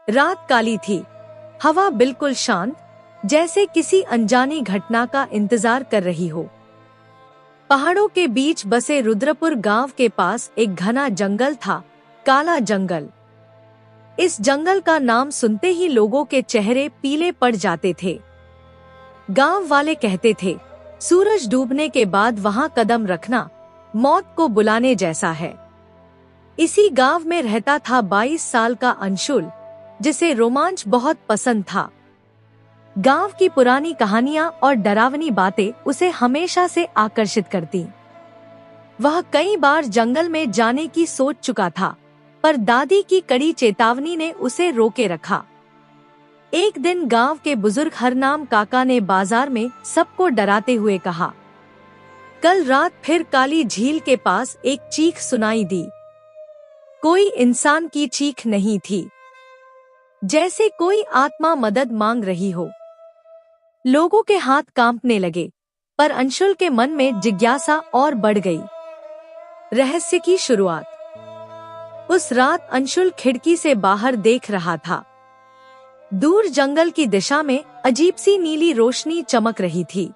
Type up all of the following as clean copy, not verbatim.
रात काली थी, हवा बिल्कुल शांत, जैसे किसी अनजानी घटना का इंतजार कर रही हो। पहाड़ों के बीच बसे रुद्रपुर गांव के पास एक घना जंगल था, काला जंगल। इस जंगल का नाम सुनते ही लोगों के चेहरे पीले पड़ जाते थे। गांव वाले कहते थे, सूरज डूबने के बाद वहां कदम रखना मौत को बुलाने जैसा है। इसी गांव में रहता था 22 साल का अंशुल, जिसे रोमांच बहुत पसंद था। गांव की पुरानी कहानियां और डरावनी बातें उसे हमेशा से आकर्षित करती। वह कई बार जंगल में जाने की सोच चुका था, पर दादी की कड़ी चेतावनी ने उसे रोके रखा। एक दिन गांव के बुजुर्ग हरनाम काका ने बाजार में सबको डराते हुए कहा, कल रात फिर काली झील के पास एक चीख सुनाई दी। कोई इंसान की चीख नहीं थी, जैसे कोई आत्मा मदद मांग रही हो। लोगों के हाथ कांपने लगे, पर अंशुल के मन में जिज्ञासा और बढ़ गई। रहस्य की शुरुआत। उस रात अंशुल खिड़की से बाहर देख रहा था। दूर जंगल की दिशा में अजीब सी नीली रोशनी चमक रही थी।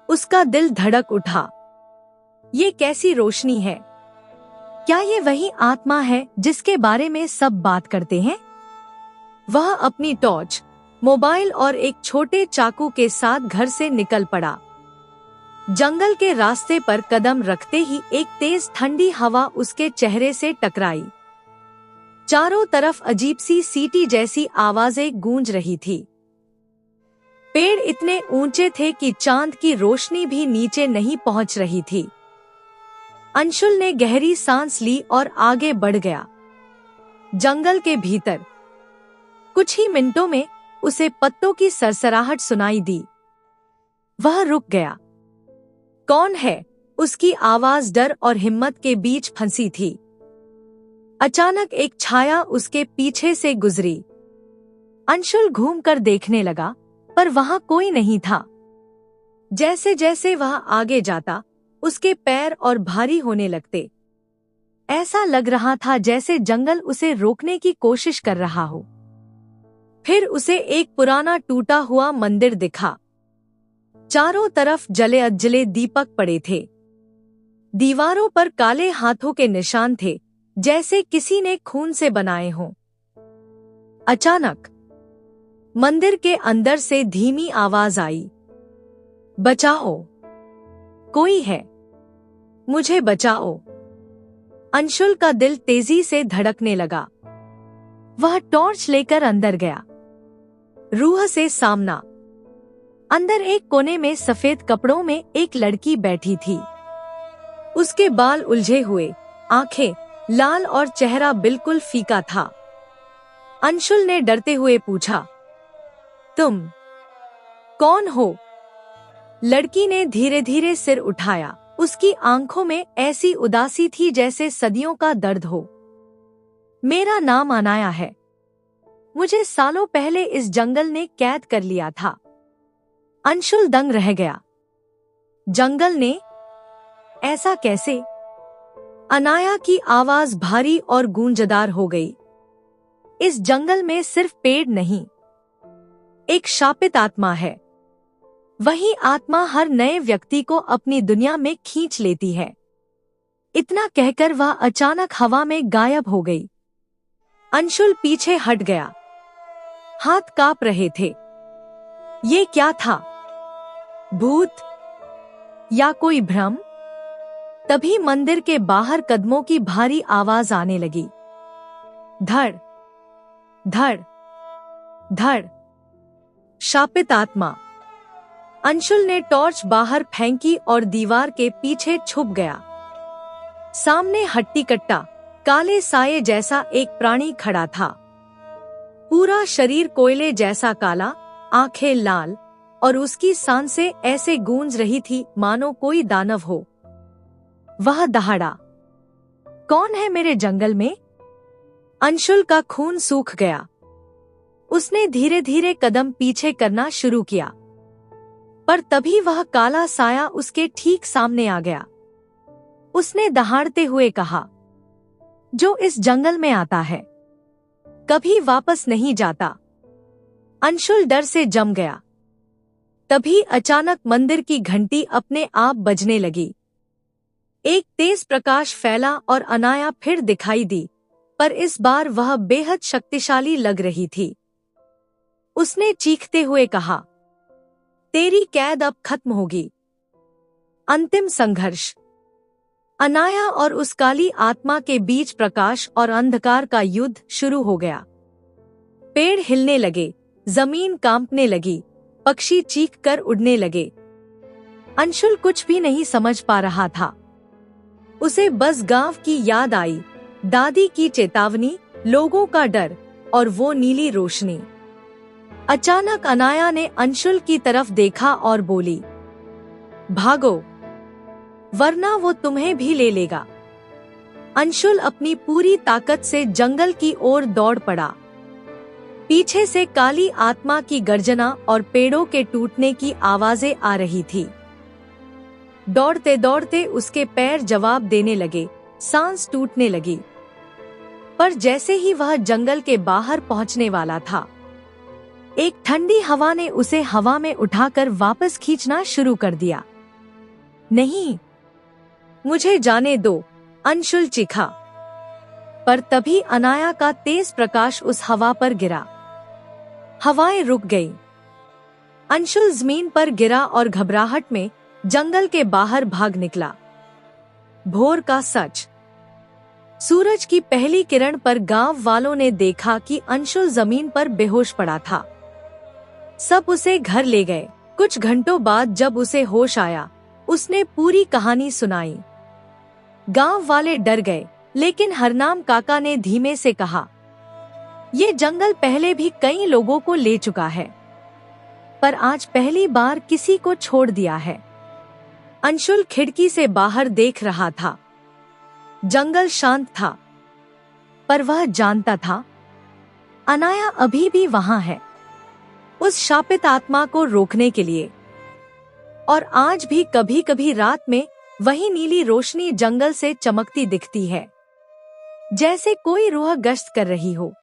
उसका दिल धड़क उठा। ये कैसी रोशनी है? क्या ये वही आत्मा है जिसके बारे में सब बात करते हैं? वह अपनी टॉर्च, मोबाइल और एक छोटे चाकू के साथ घर से निकल पड़ा। जंगल के रास्ते पर कदम रखते ही एक तेज ठंडी हवा उसके चेहरे से टकराई। चारों तरफ अजीब सी सीटी जैसी आवाजें गूंज रही थी। पेड़ इतने ऊंचे थे कि चांद की रोशनी भी नीचे नहीं पहुंच रही थी। अंशुल ने गहरी सांस ली और आगे बढ़ गया। जंगल के भीतर कुछ ही मिनटों में उसे पत्तों की सरसराहट सुनाई दी। वह रुक गया। कौन है? उसकी आवाज डर और हिम्मत के बीच फंसी थी। अचानक एक छाया उसके पीछे से गुजरी। अंशुल घूमकर देखने लगा, पर वहां कोई नहीं था। जैसे जैसे वह आगे जाता, उसके पैर और भारी होने लगते। ऐसा लग रहा था जैसे जंगल उसे रोकने की कोशिश कर रहा हो। फिर उसे एक पुराना टूटा हुआ मंदिर दिखा। चारों तरफ जले अजले दीपक पड़े थे। दीवारों पर काले हाथों के निशान थे, जैसे किसी ने खून से बनाए हों। अचानक मंदिर के अंदर से धीमी आवाज आई, बचाओ, कोई है, मुझे बचाओ। अंशुल का दिल तेजी से धड़कने लगा। वह टॉर्च लेकर अंदर गया। रूह से सामना। अंदर एक कोने में सफेद कपड़ों में एक लड़की बैठी थी। उसके बाल उलझे हुए, आंखें लाल और चेहरा बिल्कुल फीका था। अंशुल ने डरते हुए पूछा, तुम कौन हो? लड़की ने धीरे धीरे सिर उठाया। उसकी आंखों में ऐसी उदासी थी जैसे सदियों का दर्द हो। मेरा नाम अनाया है। मुझे सालों पहले इस जंगल ने कैद कर लिया था। अंशुल दंग रह गया। जंगल ने? ऐसा कैसे? अनाया की आवाज भारी और गूंजदार हो गई। इस जंगल में सिर्फ पेड़ नहीं, एक शापित आत्मा है। वही आत्मा हर नए व्यक्ति को अपनी दुनिया में खींच लेती है। इतना कहकर वह अचानक हवा में गायब हो गई। अंशुल पीछे हट गया। हाथ कांप रहे थे। ये क्या था? भूत या कोई भ्रम? तभी मंदिर के बाहर कदमों की भारी आवाज आने लगी। धड़ धड़ धड़। शापित आत्मा। अंशुल ने टॉर्च बाहर फेंकी और दीवार के पीछे छुप गया। सामने हट्टी कट्टा, काले साये जैसा एक प्राणी खड़ा था। पूरा शरीर कोयले जैसा काला, आंखें लाल, और उसकी सांसें ऐसे गूंज रही थी मानो कोई दानव हो। वह दहाड़ा, कौन है मेरे जंगल में? अंशुल का खून सूख गया। उसने धीरे धीरे कदम पीछे करना शुरू किया, पर तभी वह काला साया उसके ठीक सामने आ गया। उसने दहाड़ते हुए कहा, जो इस जंगल में आता है, कभी वापस नहीं जाता। अंशुल डर से जम गया। तभी अचानक मंदिर की घंटी अपने आप बजने लगी। एक तेज प्रकाश फैला और अनाया फिर दिखाई दी, पर इस बार वह बेहद शक्तिशाली लग रही थी। उसने चीखते हुए कहा, तेरी कैद अब खत्म होगी। अंतिम संघर्ष। अनाया और उस काली आत्मा के बीच प्रकाश और अंधकार का युद्ध शुरू हो गया। पेड़ हिलने लगे, जमीन कांपने लगी, पक्षी चीख कर उड़ने लगे। अंशुल कुछ भी नहीं समझ पा रहा था। उसे बस गांव की याद आई, दादी की चेतावनी, लोगों का डर और वो नीली रोशनी। अचानक अनाया ने अंशुल की तरफ देखा और बोली, भागो, वरना वो तुम्हें भी ले लेगा। अंशुल अपनी पूरी ताकत से जंगल की ओर दौड़ पड़ा। पीछे से काली आत्मा की गर्जना और पेड़ों के टूटने की आवाजें आ रही थी। दौड़ते दौड़ते उसके पैर जवाब देने लगे, सांस टूटने लगी। पर जैसे ही वह जंगल के बाहर पहुंचने वाला था, एक ठंडी हवा ने उसे हवा में उठाकर वापस खींचना शुरू कर दिया। नहीं, मुझे जाने दो, अंशुल चीखा। पर तभी अनाया का तेज प्रकाश उस हवा पर गिरा। हवाएं रुक गई। अंशुल जमीन पर गिरा और घबराहट में जंगल के बाहर भाग निकला। भोर का सच। सूरज की पहली किरण पर गांव वालों ने देखा कि अंशुल जमीन पर बेहोश पड़ा था। सब उसे घर ले गए। कुछ घंटों बाद जब उसे होश आया, उसने पूरी कहानी सुनाई। गांव वाले डर गए, लेकिन हरनाम काका ने धीमे से कहा, ये जंगल पहले भी कई लोगों को ले चुका है, पर आज पहली बार किसी को छोड़ दिया है। अंशुल खिड़की से बाहर देख रहा था। जंगल शांत था, पर वह जानता था अनाया अभी भी वहां है, उस शापित आत्मा को रोकने के लिए। और आज भी कभी कभी रात में वही नीली रोशनी जंगल से चमकती दिखती है, जैसे कोई रूह गश्त कर रही हो।